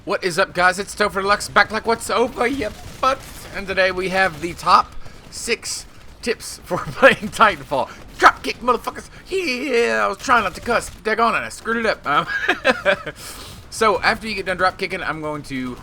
What is up, guys? It's TopherDeluxe back like what's over your butts. And today we have the top 6 tips for playing Titanfall. Dropkick, motherfuckers. Yeah, I was trying not to cuss. Daggone it, I screwed it up. So after you get done drop kicking, I'm going to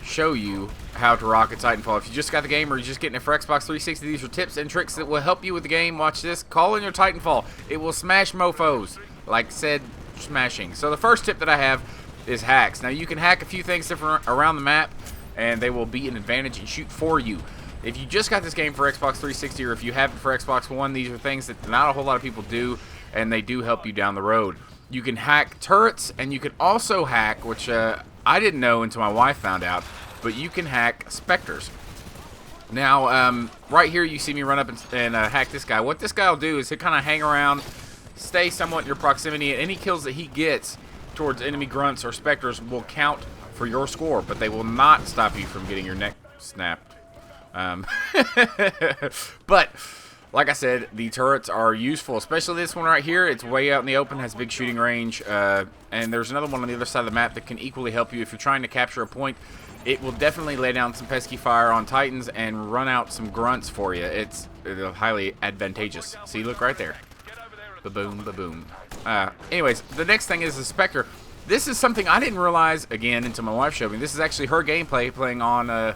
show you how to rock a Titanfall. If you just got the game or you're just getting it for Xbox 360, these are tips and tricks that will help you with the game. Watch this. Call in your Titanfall. It will smash mofos. Like said, smashing. So the first tip that I have is hacks. Now you can hack a few things different around the map and they will be an advantage and shoot for you. If you just got this game for Xbox 360 or if you have it for Xbox One, these are things that not a whole lot of people do and they do help you down the road. You can hack turrets and you can also hack, which I didn't know until my wife found out, but you can hack specters. Now right here you see me run up and hack this guy. What this guy will do is he'll kind of hang around, stay somewhat in your proximity, and any kills that he gets towards enemy grunts or specters will count for your score, but they will not stop you from getting your neck snapped. But like I said, the turrets are useful, especially this one right here. It's way out in the open, has big shooting range, and there's another one on the other side of the map that can equally help you if you're trying to capture a point. It will definitely lay down some pesky fire on Titans and run out some grunts for you. It's highly advantageous. See, look right there. Ba-boom, ba-boom. Anyways, the next thing is the Spectre. This is something I didn't realize, again, until my wife showed me. This is actually her gameplay playing on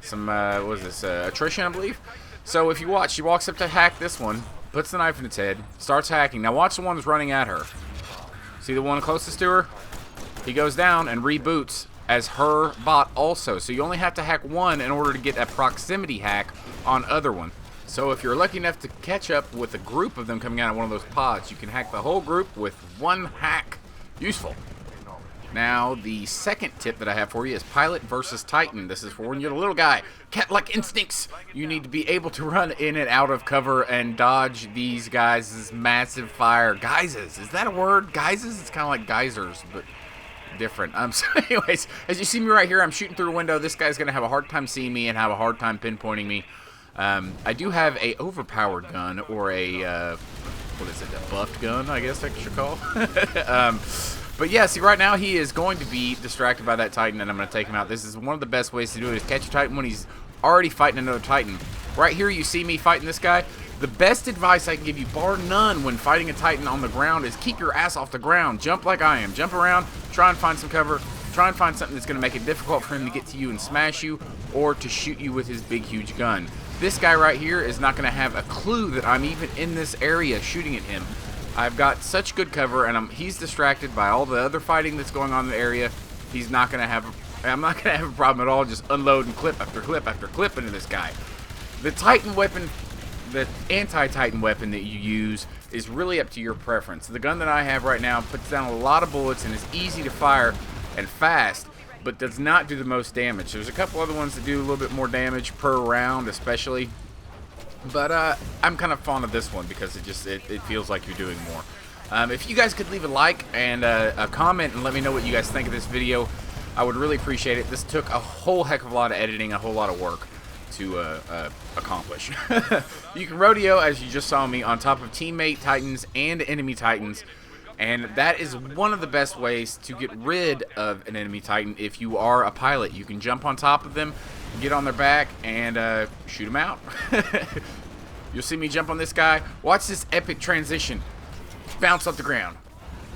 some, what is this, attrition, I believe? So if you watch, she walks up to hack this one, puts the knife in its head, starts hacking. Now watch the one that's running at her. See the one closest to her? He goes down and reboots as her bot also. So you only have to hack one in order to get a proximity hack on other one. So if you're lucky enough to catch up with a group of them coming out of one of those pods, you can hack the whole group with one hack. Useful. Now, the second tip that I have for you is Pilot versus Titan. This is for when you're the little guy. Cat-like instincts. You need to be able to run in and out of cover and dodge these guys' massive fire. Geysers. Is that a word? Geysers? It's kind of like geysers, but different. So anyways, as you see me right here, I'm shooting through a window. This guy's going to have a hard time seeing me and have a hard time pinpointing me. I do have a overpowered gun, or a, what is it, a buffed gun, I guess I should call. But yeah, see, right now he is going to be distracted by that Titan, and I'm going to take him out. This is one of the best ways to do it, is catch a Titan when he's already fighting another Titan. Right here, you see me fighting this guy. The best advice I can give you, bar none, when fighting a Titan on the ground is keep your ass off the ground. Jump like I am. Jump around, try and find some cover, try and find something that's going to make it difficult for him to get to you and smash you, or to shoot you with his big, huge gun. This guy right here is not going to have a clue that I'm even in this area shooting at him. I've got such good cover, and he's distracted by all the other fighting that's going on in the area. He's not going to have I'm not going to have a problem at all just unloading clip after clip after clip into this guy. The Titan weapon, the anti-Titan weapon that you use is really up to your preference. The gun that I have right now puts down a lot of bullets and is easy to fire and fast, but does not do the most damage. There's a couple other ones that do a little bit more damage per round, especially. But I'm kind of fond of this one because it feels like you're doing more. If you guys could leave a like and a comment and let me know what you guys think of this video, I would really appreciate it. This took a whole heck of a lot of editing, a whole lot of work to accomplish. You can rodeo, as you just saw me, on top of teammate Titans and enemy Titans. And that is one of the best ways to get rid of an enemy Titan if you are a pilot. You can jump on top of them, get on their back, and shoot them out. You'll see me jump on this guy. Watch this epic transition. Bounce off the ground.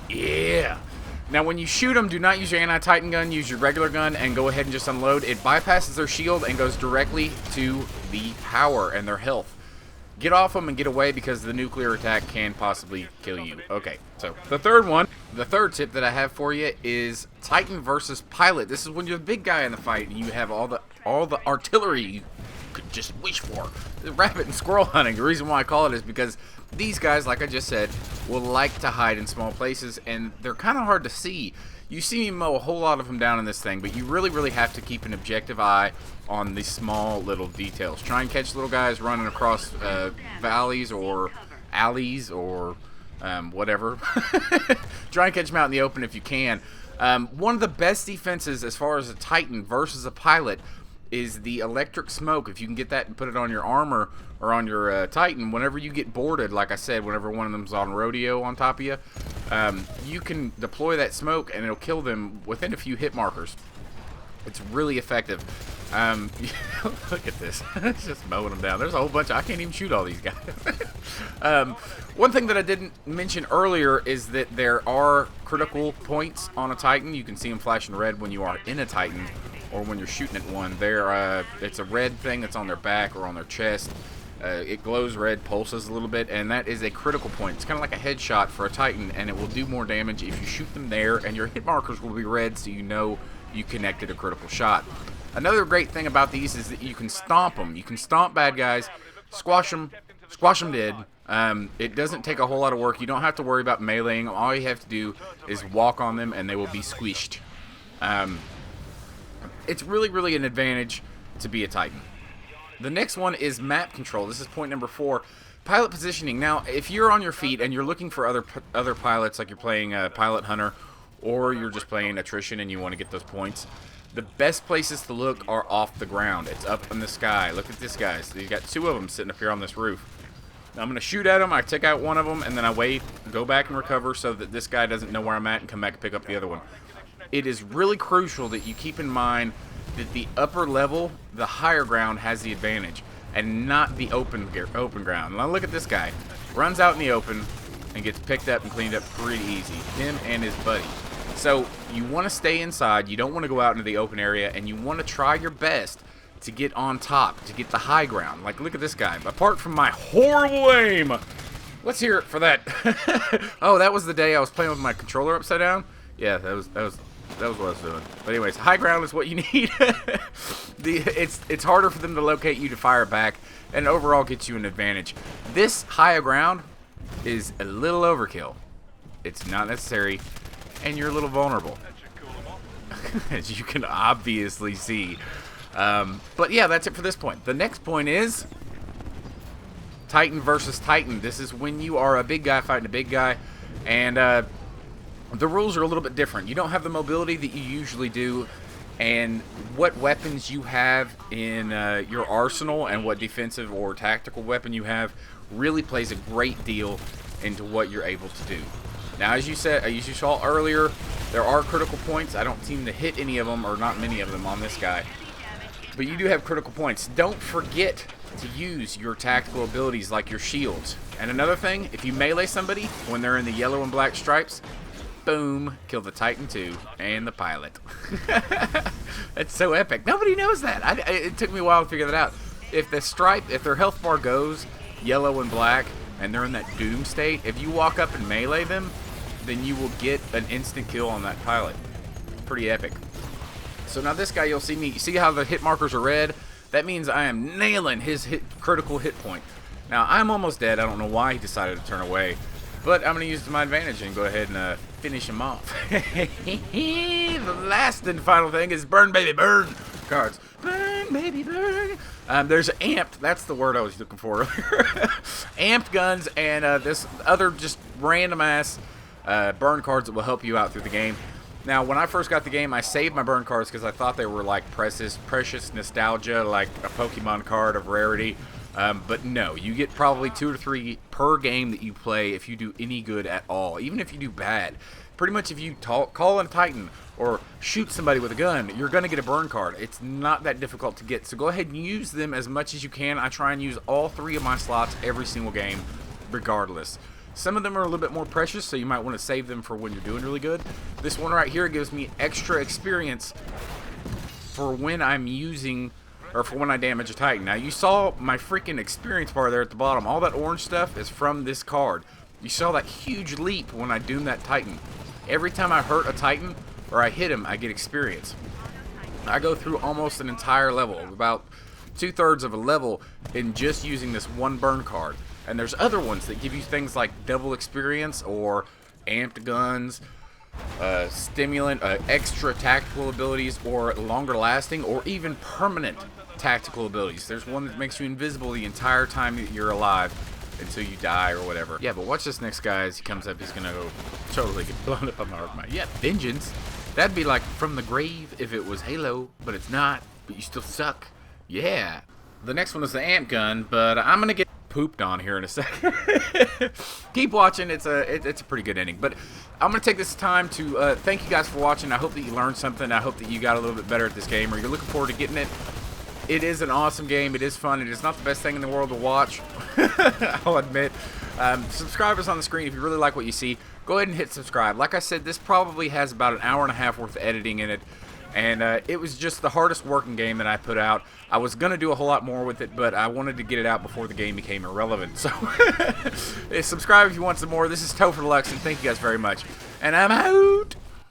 Yeah. Now when you shoot them, do not use your anti-Titan gun. Use your regular gun and go ahead and just unload. It bypasses their shield and goes directly to the power and their health. Get off them and get away because the nuclear attack can possibly kill you. Okay, so the third tip that I have for you is Titan versus Pilot. This is when you're the big guy in the fight and you have all the artillery you could just wish for. Rabbit and squirrel hunting. The reason why I call it is because these guys, like I just said, will like to hide in small places and they're kind of hard to see. You see me mow a whole lot of them down in this thing, but you really have to keep an objective eye on the small little details. Try and catch little guys running across valleys or alleys or whatever. Try and catch them out in the open if you can. One of the best defenses as far as a Titan versus a pilot is the electric smoke. If you can get that and put it on your armor or on your Titan, whenever you get boarded, like I said, whenever one of them's on rodeo on top of you, you can deploy that smoke and it'll kill them within a few hit markers. It's really effective. Look at this. It's just mowing them down. There's a whole bunch. I can't even shoot all these guys. One thing that I didn't mention earlier is that there are critical points on a Titan. You can see them flashing red when you are in a Titan or when you're shooting at one. It's a red thing that's on their back or on their chest. It glows red, pulses a little bit, and that is a critical point. It's kind of like a headshot for a Titan, and it will do more damage if you shoot them there, and your hit markers will be red, so you know you connected a critical shot. Another great thing about these is that you can stomp them. You can stomp bad guys, squash them dead. It doesn't take a whole lot of work. You don't have to worry about meleeing. All you have to do is walk on them, and they will be squished. It's really an advantage to be a Titan. The next one is map control. This is point number 4. Pilot positioning. Now, if you're on your feet and you're looking for other pilots, like you're playing Pilot Hunter, or you're just playing attrition and you want to get those points, the best places to look are off the ground. It's up in the sky. Look at this, guys. You got 2 of them sitting up here on this roof. Now I'm going to shoot at them. I take out one of them, and then I wait, go back and recover so that this guy doesn't know where I'm at and come back and pick up the other one. It is really crucial that you keep in mind that the upper level, the higher ground, has the advantage, and not the open ground. Now look at this guy. Runs out in the open and gets picked up and cleaned up pretty easy. Him and his buddy. So you want to stay inside. You don't want to go out into the open area, and you want to try your best to get on top, to get the high ground. Like, look at this guy. Apart from my horrible aim, let's hear it for that. Oh, that was the day I was playing with my controller upside down. Yeah, that was what I was doing. But anyways, high ground is what you need. It's harder for them to locate you to fire back, and overall gets you an advantage. This higher ground is a little overkill. It's not necessary, and you're a little vulnerable, as you can obviously see. But yeah, that's it for this point. The next point is Titan versus Titan. This is when you are a big guy fighting a big guy, and the rules are a little bit different. You don't have the mobility that you usually do, and what weapons you have in your arsenal and what defensive or tactical weapon you have really plays a great deal into what you're able to do. Now, as you saw earlier, there are critical points. I don't seem to hit any of them, or not many of them on this guy. But you do have critical points. Don't forget to use your tactical abilities like your shields. And another thing, if you melee somebody when they're in the yellow and black stripes, boom, kill the Titan 2 and the pilot. That's so epic. Nobody knows that. It took me a while to figure that out. If their health bar goes yellow and black and they're in that doom state, if you walk up and melee them, then you will get an instant kill on that pilot. Pretty epic. So now this guy, you'll see me. You see how the hit markers are red? That means I am nailing his critical hit point. Now, I'm almost dead. I don't know why he decided to turn away, but I'm going to use it to my advantage and go ahead and finish him off. The last and final thing is burn, baby, burn cards. Burn, baby, burn. There's amped. That's the word I was looking for earlier. Amped guns and this other just random ass burn cards that will help you out through the game. Now, when I first got the game, I saved my burn cards because I thought they were like precious nostalgia, like a Pokemon card of rarity. But no, you get probably 2 or 3 per game that you play if you do any good at all, even if you do bad. Pretty much if you call in a Titan or shoot somebody with a gun, you're going to get a burn card. It's not that difficult to get, so go ahead and use them as much as you can. I try and use all 3 of my slots every single game, regardless. Some of them are a little bit more precious, so you might want to save them for when you're doing really good. This one right here gives me extra experience for when I'm using, or for when I damage a Titan. Now, you saw my freaking experience bar there at the bottom. All that orange stuff is from this card. You saw that huge leap when I doomed that Titan. Every time I hurt a Titan, or I hit him, I get experience. I go through almost an entire level, about 2/3 of a level, in just using this one burn card. And there's other ones that give you things like double experience or amped guns, stimulant, extra tactical abilities, or longer lasting, or even permanent tactical abilities. There's one that makes you invisible the entire time that you're alive until you die or whatever. Yeah, but watch this next guy as he comes up. He's gonna go totally get blown up on my arc. Yeah, vengeance. That'd be like from the grave if it was Halo, but it's not. but you still suck. Yeah. The next one is the amp gun, but I'm gonna get pooped on here in a second. Keep watching. It's a pretty good ending. But I'm gonna take this time to thank you guys for watching. I hope that you learned something. I hope that you got a little bit better at this game, or you're looking forward to getting it. It is an awesome game. It is fun. It is not the best thing in the world to watch. I'll admit. Subscribers on the screen, if you really like what you see, go ahead and hit subscribe. Like I said, this probably has about an hour and a half worth of editing in it. And it was just the hardest working game that I put out. I was going to do a whole lot more with it, but I wanted to get it out before the game became irrelevant. So, subscribe if you want some more. This is TopherDeluxe, and thank you guys very much. And I'm out!